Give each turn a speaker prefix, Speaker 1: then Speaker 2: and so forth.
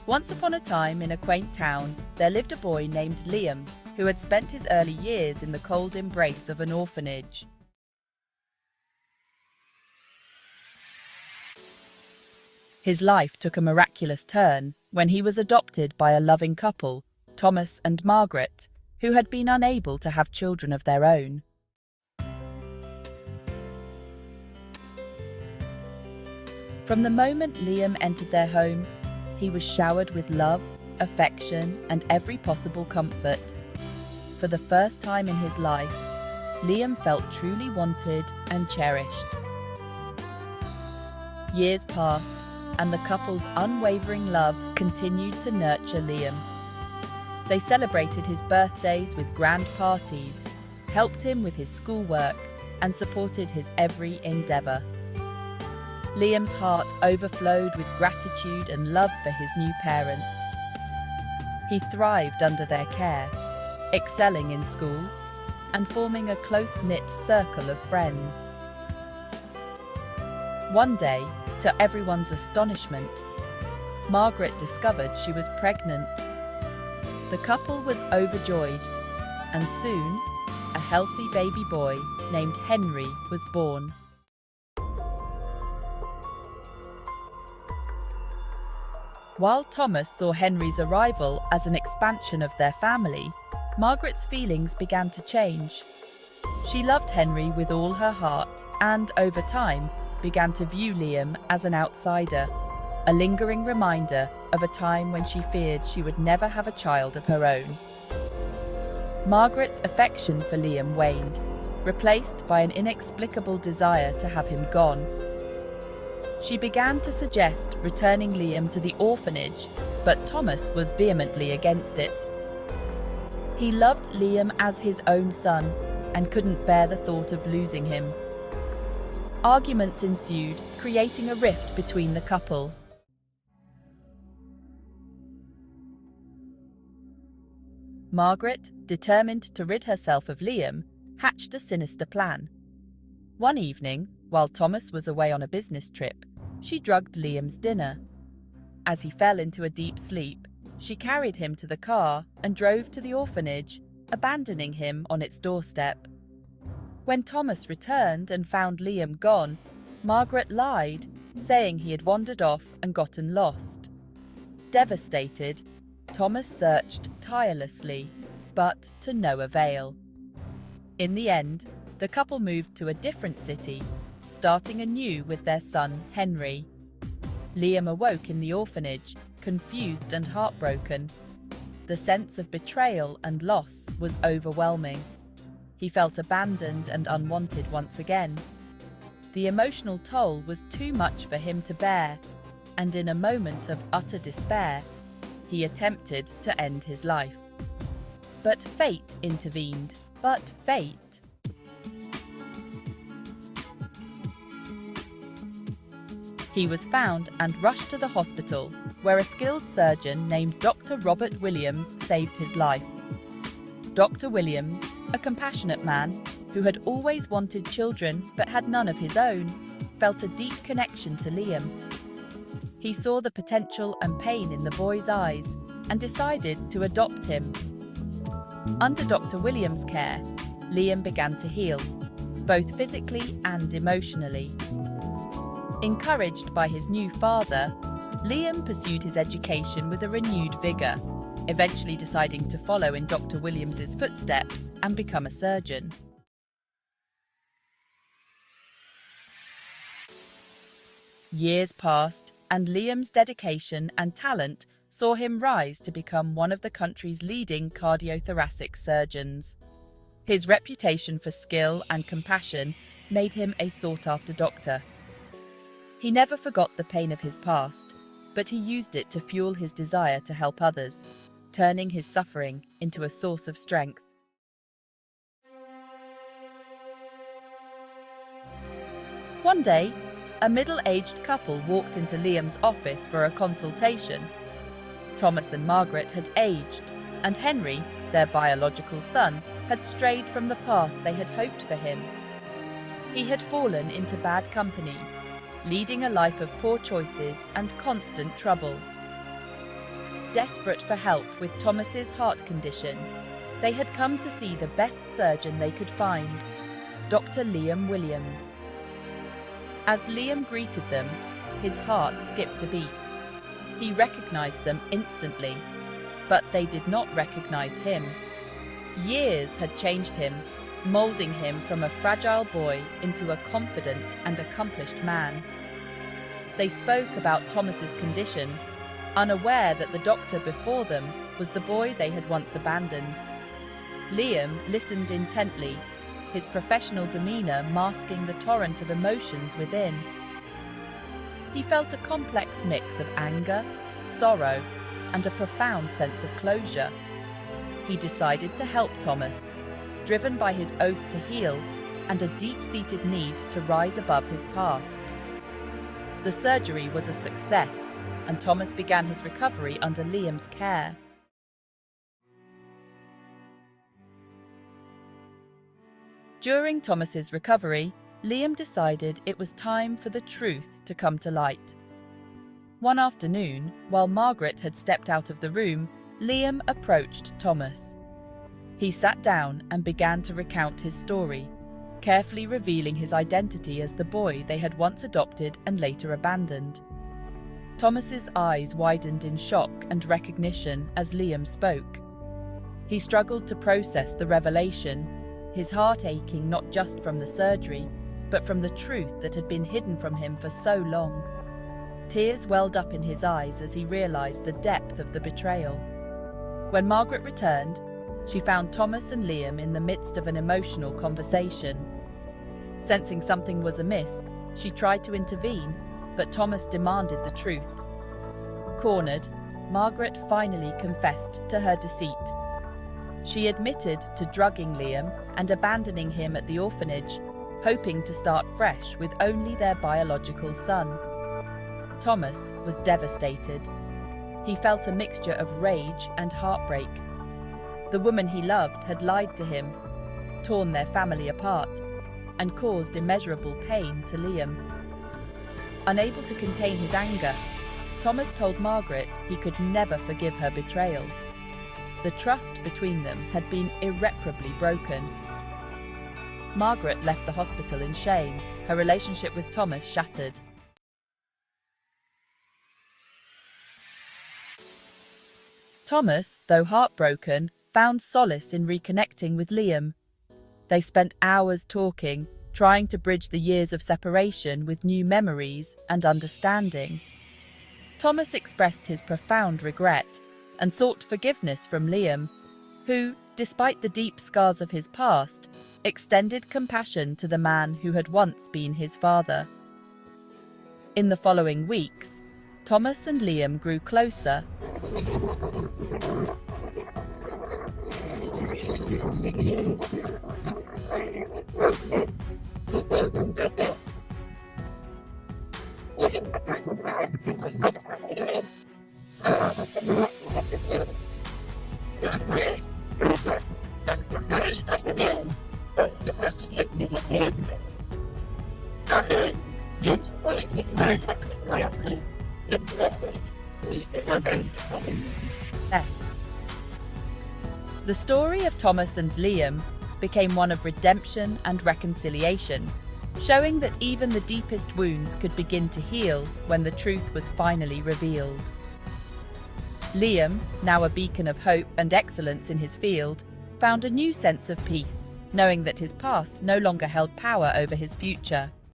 Speaker 1: Once upon a time, in a quaint town, there lived a boy named Liam, who had spent his early years in the cold embrace of an orphanage. His life took a miraculous turn when he was adopted by a loving couple, Thomas and Margaret, who had been unable to have children of their own. From the moment Liam entered their home, he was showered with love, affection, and every possible comfort. For the first time in his life, Liam felt truly wanted and cherished. Years passed, and the couple's unwavering love continued to nurture Liam. They celebrated his birthdays with grand parties, helped him with his schoolwork, and supported his every endeavor. Liam's heart overflowed with gratitude and love for his new parents. He thrived under their care, excelling in school and forming a close-knit circle of friends. One day, to everyone's astonishment, Margaret discovered she was pregnant. The couple was overjoyed, and soon, a healthy baby boy named Henry was born. While Thomas saw Henry's arrival as an expansion of their family, Margaret's feelings began to change. She loved Henry with all her heart and, over time, began to view Liam as an outsider, a lingering reminder of a time when she feared she would never have a child of her own. Margaret's affection for Liam waned, replaced by an inexplicable desire to have him gone. She began to suggest returning Liam to the orphanage, but Thomas was vehemently against it. He loved Liam as his own son and couldn't bear the thought of losing him. Arguments ensued, creating a rift between the couple. Margaret, determined to rid herself of Liam, hatched a sinister plan. One evening, while Thomas was away on a business trip, she drugged Liam's dinner. As he fell into a deep sleep, she carried him to the car and drove to the orphanage, abandoning him on its doorstep. When Thomas returned and found Liam gone, Margaret lied, saying he had wandered off and gotten lost. Devastated, Thomas searched tirelessly, but to no avail. In the end, the couple moved to a different city, starting anew with their son Henry. Liam awoke in the orphanage, confused and heartbroken. The sense of betrayal and loss was overwhelming. He felt abandoned and unwanted once again. The emotional toll was too much for him to bear, and in a moment of utter despair, he attempted to end his life. But fate intervened. He was found and rushed to the hospital, where a skilled surgeon named Dr. Robert Williams saved his life. Dr. Williams, a compassionate man who had always wanted children but had none of his own, felt a deep connection to Liam. He saw the potential and pain in the boy's eyes and decided to adopt him. Under Dr. Williams' care, Liam began to heal, both physically and emotionally. Encouraged by his new father, Liam pursued his education with a renewed vigour, eventually deciding to follow in Dr. Williams's footsteps and become a surgeon. Years passed, and Liam's dedication and talent saw him rise to become one of the country's leading cardiothoracic surgeons. His reputation for skill and compassion made him a sought-after doctor. He never forgot the pain of his past, but he used it to fuel his desire to help others, turning his suffering into a source of strength. One day, a middle-aged couple walked into Liam's office for a consultation. Thomas and Margaret had aged, and Henry, their biological son, had strayed from the path they had hoped for him. He had fallen into bad company, leading a life of poor choices and constant trouble. desperate for help with Thomas's heart condition. They had come to see the best surgeon they could find, Dr. Liam Williams. As Liam greeted them, his heart skipped a beat. He recognized them instantly, but they did not recognize him. Years had changed him, molding him from a fragile boy into a confident and accomplished man. They spoke about Thomas's condition, unaware that the doctor before them was the boy they had once abandoned. Liam listened intently, his professional demeanor masking the torrent of emotions within. He felt a complex mix of anger, sorrow, and a profound sense of closure. He decided to help Thomas, driven by his oath to heal and a deep-seated need to rise above his past. The surgery was a success, and Thomas began his recovery under Liam's care. During Thomas's recovery, Liam decided it was time for the truth to come to light. One afternoon, while Margaret had stepped out of the room, Liam approached Thomas. He sat down and began to recount his story, carefully revealing his identity as the boy they had once adopted and later abandoned. Thomas's eyes widened in shock and recognition as Liam spoke. He struggled to process the revelation, his heart aching not just from the surgery, but from the truth that had been hidden from him for so long. Tears welled up in his eyes as he realized the depth of the betrayal. When Margaret returned, she found Thomas and Liam in the midst of an emotional conversation. Sensing something was amiss, she tried to intervene, but Thomas demanded the truth. Cornered, Margaret finally confessed to her deceit. She admitted to drugging Liam and abandoning him at the orphanage, hoping to start fresh with only their biological son. Thomas was devastated. He felt a mixture of rage and heartbreak. The woman he loved had lied to him, torn their family apart, and caused immeasurable pain to Liam. Unable to contain his anger, Thomas told Margaret he could never forgive her betrayal. The trust between them had been irreparably broken. Margaret left the hospital in shame, her relationship with Thomas shattered. Thomas, though heartbroken, found solace in reconnecting with Liam. They spent hours talking, trying to bridge the years of separation with new memories and understanding. Thomas expressed his profound regret and sought forgiveness from Liam, who, despite the deep scars of his past, extended compassion to the man who had once been his father. In the following weeks, Thomas and Liam grew closer. The story of Thomas and Liam became one of redemption and reconciliation, showing that even the deepest wounds could begin to heal when the truth was finally revealed. Liam, now a beacon of hope and excellence in his field, found a new sense of peace, knowing that his past no longer held power over his future.